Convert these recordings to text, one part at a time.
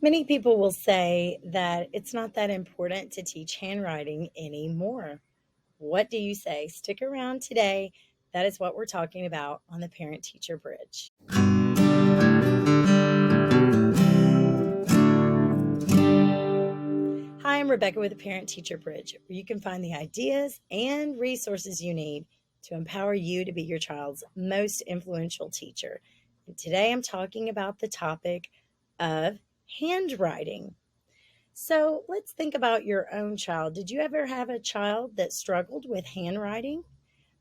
Many people will say that it's not that important to teach handwriting anymore. What do you say? Stick around today. That is what we're talking about on the Parent Teacher Bridge. Hi, I'm Rebecca with the Parent Teacher Bridge, where you can find the ideas and resources you need to empower you to be your child's most influential teacher. And today I'm talking about the topic of handwriting. So let's think about your own child. Did you ever have a child that struggled with handwriting?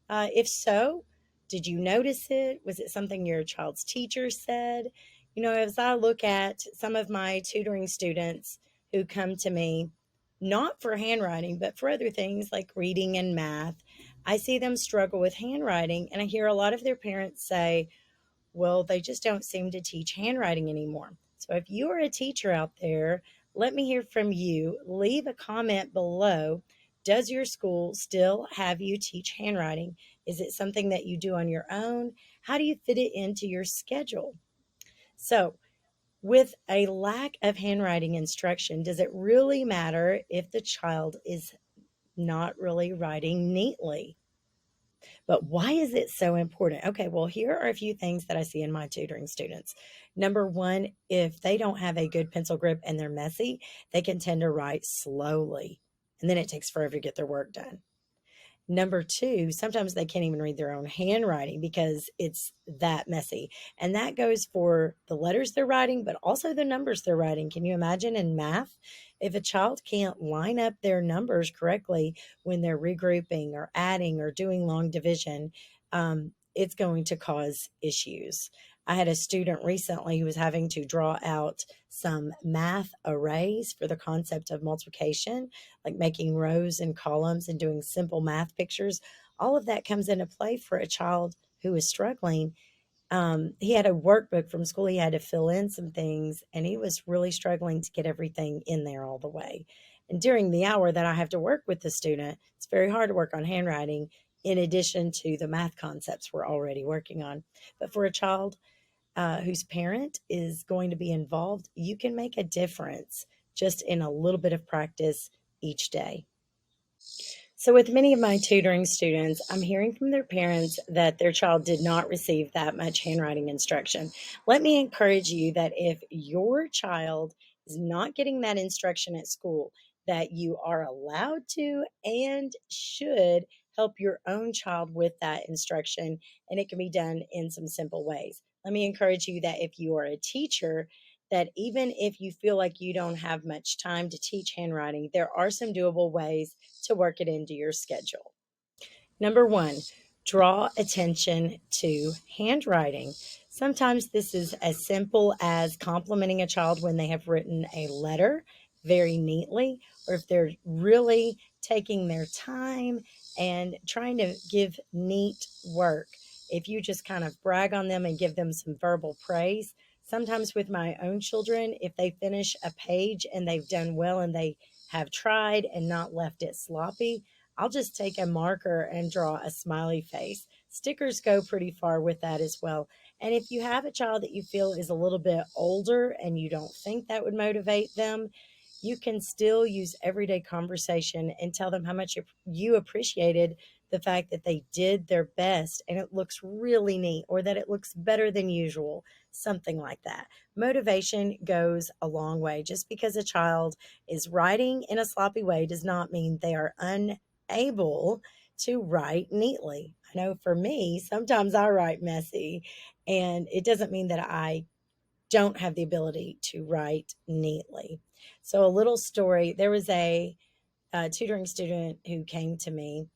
If so, did you notice it? Was it something your child's teacher said? As I look at some of my tutoring students who come to me, not for handwriting, but for other things like reading and math, I see them struggle with handwriting. And I hear a lot of their parents say, well, they just don't seem to teach handwriting anymore. So if you are a teacher out there, let me hear from you. Leave a comment below. Does your school still have you teach handwriting? Is it something that you do on your own? How do you fit it into your schedule? So, with a lack of handwriting instruction, does it really matter if the child is not really writing neatly? But why is it so important? Okay, well, here are a few things that I see in my tutoring students. Number one, if they don't have a good pencil grip and they're messy, they can tend to write slowly, and then it takes forever to get their work done. Number two, sometimes they can't even read their own handwriting because it's that messy. And that goes for the letters they're writing, but also the numbers they're writing. Can you imagine in math? If a child can't line up their numbers correctly when they're regrouping or adding or doing long division, it's going to cause issues. I had a student recently who was having to draw out some math arrays for the concept of multiplication, like making rows and columns and doing simple math pictures. All of that comes into play for a child who is struggling. He had a workbook from school. He had to fill in some things, and he was really struggling to get everything in there all the way. And during the hour that I have to work with the student, it's very hard to work on handwriting in addition to the math concepts we're already working on. But for a child whose parent is going to be involved, you can make a difference just in a little bit of practice each day. So, with many of my tutoring students, I'm hearing from their parents that their child did not receive that much handwriting instruction. Let me encourage you that if your child is not getting that instruction at school, that you are allowed to and should help your own child with that instruction, and it can be done in some simple ways. Let me encourage you that if you are a teacher, that even if you feel like you don't have much time to teach handwriting, there are some doable ways to work it into your schedule. Number one, draw attention to handwriting. Sometimes this is as simple as complimenting a child when they have written a letter very neatly, or if they're really taking their time and trying to give neat work. If you just kind of brag on them and give them some verbal praise, sometimes with my own children, if they finish a page and they've done well and they have tried and not left it sloppy, I'll just take a marker and draw a smiley face. Stickers go pretty far with that as well. And if you have a child that you feel is a little bit older and you don't think that would motivate them, you can still use everyday conversation and tell them how much you appreciated the fact that they did their best and it looks really neat, or that it looks better than usual, something like that. Motivation goes a long way. Just because a child is writing in a sloppy way does not mean they are unable to write neatly. I know for me, sometimes I write messy, and it doesn't mean that I don't have the ability to write neatly. So, a little story, there was a tutoring student who came to me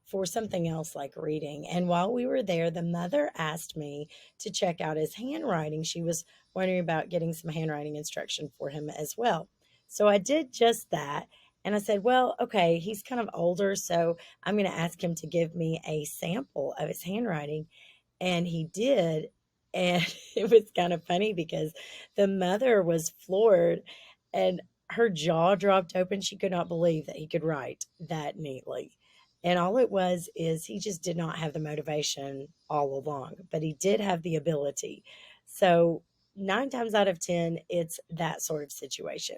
for something else like reading. And while we were there, the mother asked me to check out his handwriting. She was wondering about getting some handwriting instruction for him as well. So I did just that. And I said, well, okay, he's kind of older, so I'm going to ask him to give me a sample of his handwriting. And he did. And it was kind of funny because the mother was floored and her jaw dropped open. She could not believe that he could write that neatly. And all it was is he just did not have the motivation all along, but he did have the ability. So 9 times out of 10, it's that sort of situation.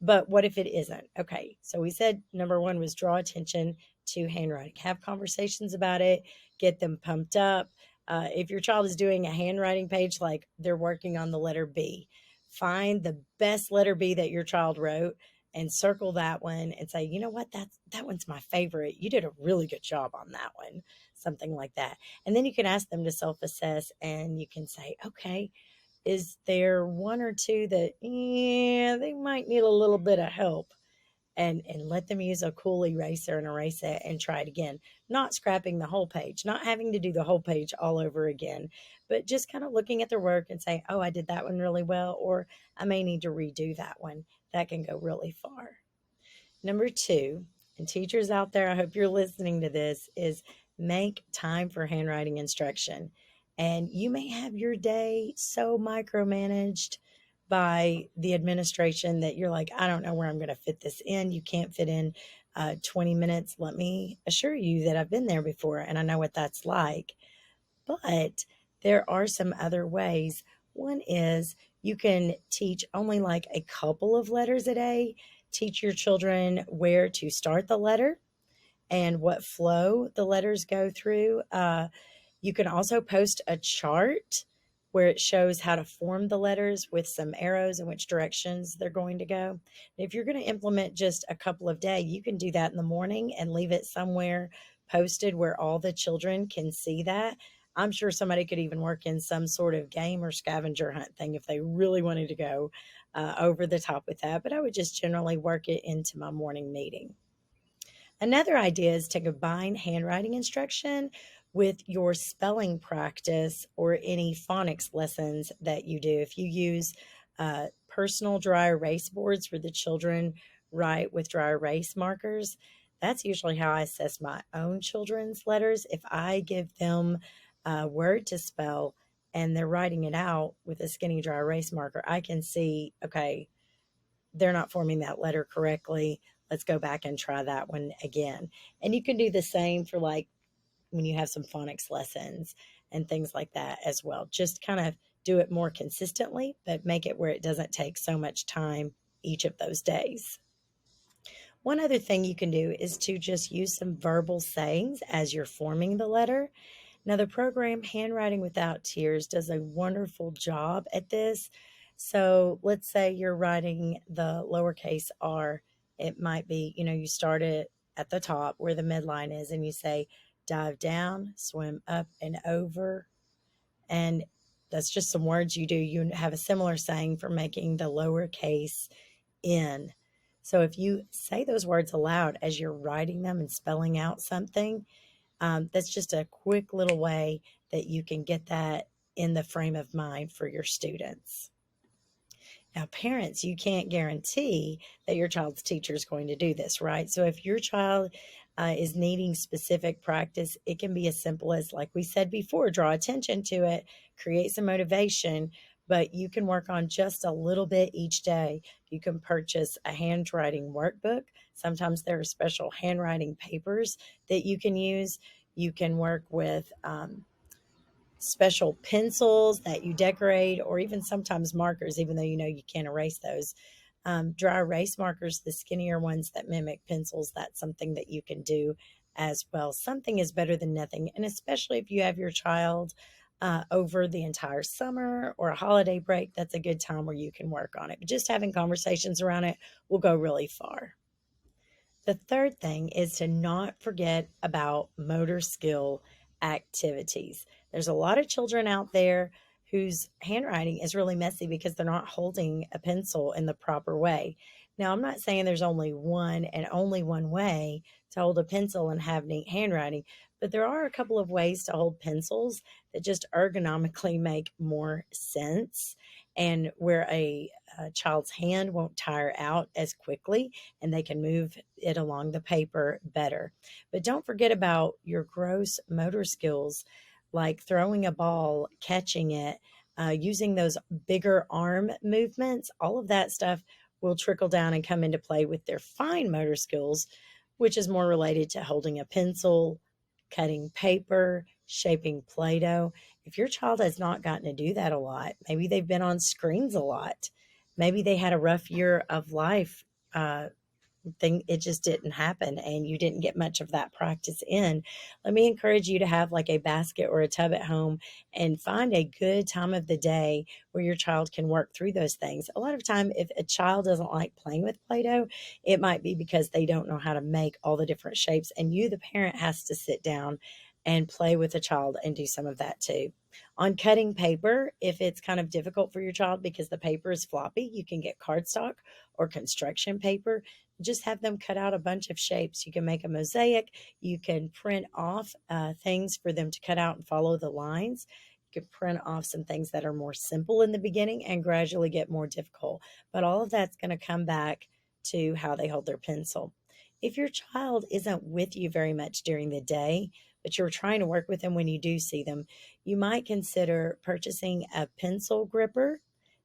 But what if it isn't? Okay, so we said number one was draw attention to handwriting, have conversations about it, get them pumped up. If your child is doing a handwriting page, like they're working on the letter B, find the best letter B that your child wrote and circle that one and say, you know what, that one's my favorite. You did a really good job on that one, something like that. And then you can ask them to self-assess and you can say, okay, is there one or two that, yeah, they might need a little bit of help? And let them use a cool eraser and erase it and try it again. Not scrapping the whole page, not having to do the whole page all over again, but just kind of looking at their work and saying, oh, I did that one really well, or I may need to redo that one. That can go really far. Number two, and teachers out there, I hope you're listening to this, is make time for handwriting instruction. And you may have your day so micromanaged by the administration that you're like, I don't know where I'm going to fit this in. You can't fit in 20 minutes. Let me assure you that I've been there before and I know what that's like. But there are some other ways. One is you can teach only like a couple of letters a day, teach your children where to start the letter and what flow the letters go through. You can also post a chart where it shows how to form the letters with some arrows in which directions they're going to go. If you're going to implement just a couple of days, you can do that in the morning and leave it somewhere posted where all the children can see that. I'm sure somebody could even work in some sort of game or scavenger hunt thing if they really wanted to go over the top with that. But I would just generally work it into my morning meeting. Another idea is to combine handwriting instruction with your spelling practice or any phonics lessons that you do. If you use personal dry erase boards where the children write with dry erase markers, that's usually how I assess my own children's letters. If I give them a word to spell and they're writing it out with a skinny dry erase marker, I can see, okay, they're not forming that letter correctly. Let's go back and try that one again. And you can do the same for like when you have some phonics lessons and things like that as well. Just kind of do it more consistently, but make it where it doesn't take so much time each of those days. One other thing you can do is to just use some verbal sayings as you're forming the letter. Now, the program Handwriting Without Tears does a wonderful job at this. So, let's say you're writing the lowercase r. It might be, you start it at the top where the midline is, and you say, dive down, swim up and over. And that's just some words you do. You have a similar saying for making the lowercase n. So, if you say those words aloud as you're writing them and spelling out something, that's just a quick little way that you can get that in the frame of mind for your students. Now, parents, you can't guarantee that your child's teacher is going to do this, right? So, if your child is needing specific practice, it can be as simple as, like we said before, draw attention to it, create some motivation, but you can work on just a little bit each day. You can purchase a handwriting workbook. Sometimes there are special handwriting papers that you can use. You can work with special pencils that you decorate, or even sometimes markers, even though you can't erase those. Dry erase markers, the skinnier ones that mimic pencils, that's something that you can do as well. Something is better than nothing. And especially if you have your child over the entire summer or a holiday break, that's a good time where you can work on it. But just having conversations around it will go really far. The third thing is to not forget about motor skill activities. There's a lot of children out there whose handwriting is really messy because they're not holding a pencil in the proper way. Now, I'm not saying there's only one and only one way to hold a pencil and have neat handwriting, but there are a couple of ways to hold pencils that just ergonomically make more sense and where a child's hand won't tire out as quickly and they can move it along the paper better. But don't forget about your gross motor skills, like throwing a ball, catching it, using those bigger arm movements. All of that stuff will trickle down and come into play with their fine motor skills, which is more related to holding a pencil, cutting paper, shaping Play-Doh. If your child has not gotten to do that a lot, maybe they've been on screens a lot, maybe they had a rough year of life, thing, it just didn't happen and you didn't get much of that practice in. Let me encourage you to have like a basket or a tub at home and find a good time of the day where your child can work through those things. A lot of time, if a child doesn't like playing with Play-Doh, it might be because they don't know how to make all the different shapes, and you, the parent, has to sit down and play with the child and do some of that too. On cutting paper, if it's kind of difficult for your child because the paper is floppy, you can get cardstock or construction paper. Just have them cut out a bunch of shapes. You can make a mosaic. You can print off things for them to cut out and follow the lines. You can print off some things that are more simple in the beginning and gradually get more difficult. But all of that's going to come back to how they hold their pencil. If your child isn't with you very much during the day, but you're trying to work with them when you do see them, you might consider purchasing a pencil gripper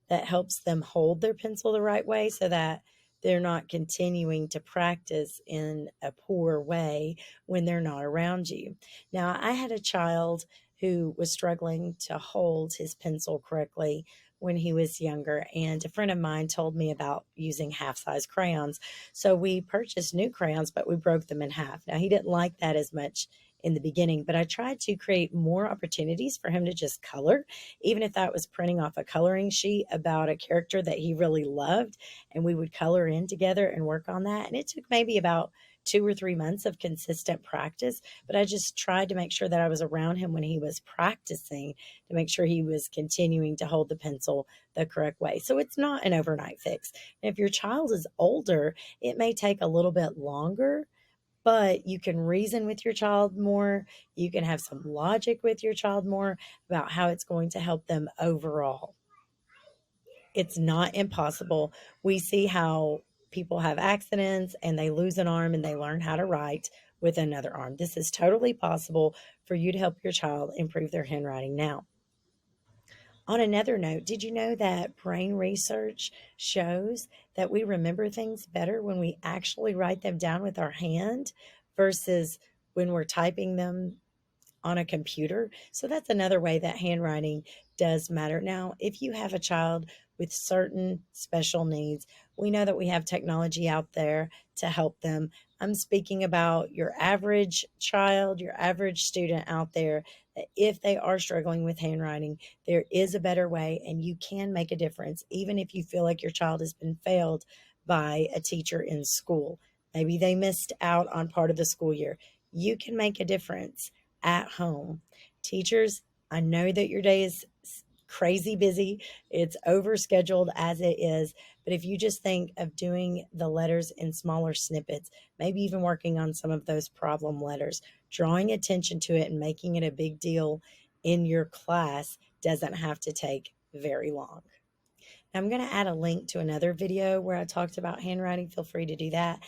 that helps them hold their pencil the right way so that they're not continuing to practice in a poor way when they're not around you. Now, I had a child who was struggling to hold his pencil correctly when he was younger, and a friend of mine told me about using half size crayons. So we purchased new crayons, but we broke them in half. Now, he didn't like that as much in the beginning, but I tried to create more opportunities for him to just color, even if that was printing off a coloring sheet about a character that he really loved, and we would color in together and work on that. And it took maybe about 2 or 3 months of consistent practice, but I just tried to make sure that I was around him when he was practicing to make sure he was continuing to hold the pencil the correct way. So it's not an overnight fix. And if your child is older, it may take a little bit longer, but you can reason with your child more. You can have some logic with your child more about how it's going to help them overall. It's not impossible. We see how people have accidents and they lose an arm and they learn how to write with another arm. This is totally possible for you to help your child improve their handwriting now. On another note, did you know that brain research shows that we remember things better when we actually write them down with our hand versus when we're typing them on a computer? So that's another way that handwriting does matter. Now, if you have a child with certain special needs, we know that we have technology out there to help them. I'm speaking about your average child, your average student out there, that if they are struggling with handwriting, there is a better way and you can make a difference, even if you feel like your child has been failed by a teacher in school. Maybe they missed out on part of the school year. You can make a difference at home. Teachers, I know that your day is crazy busy. It's overscheduled as it is. But if you just think of doing the letters in smaller snippets, maybe even working on some of those problem letters, drawing attention to it and making it a big deal in your class doesn't have to take very long. I'm going to add a link to another video where I talked about handwriting. Feel free to do that.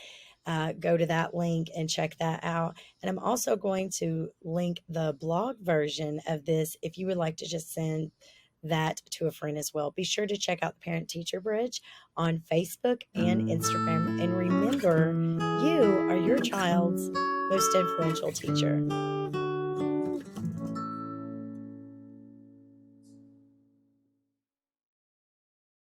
Go to that link and check that out. And I'm also going to link the blog version of this if you would like to just send that to a friend as well. Be sure to check out the Parent Teacher Bridge on Facebook and Instagram. And remember, you are your child's most influential teacher.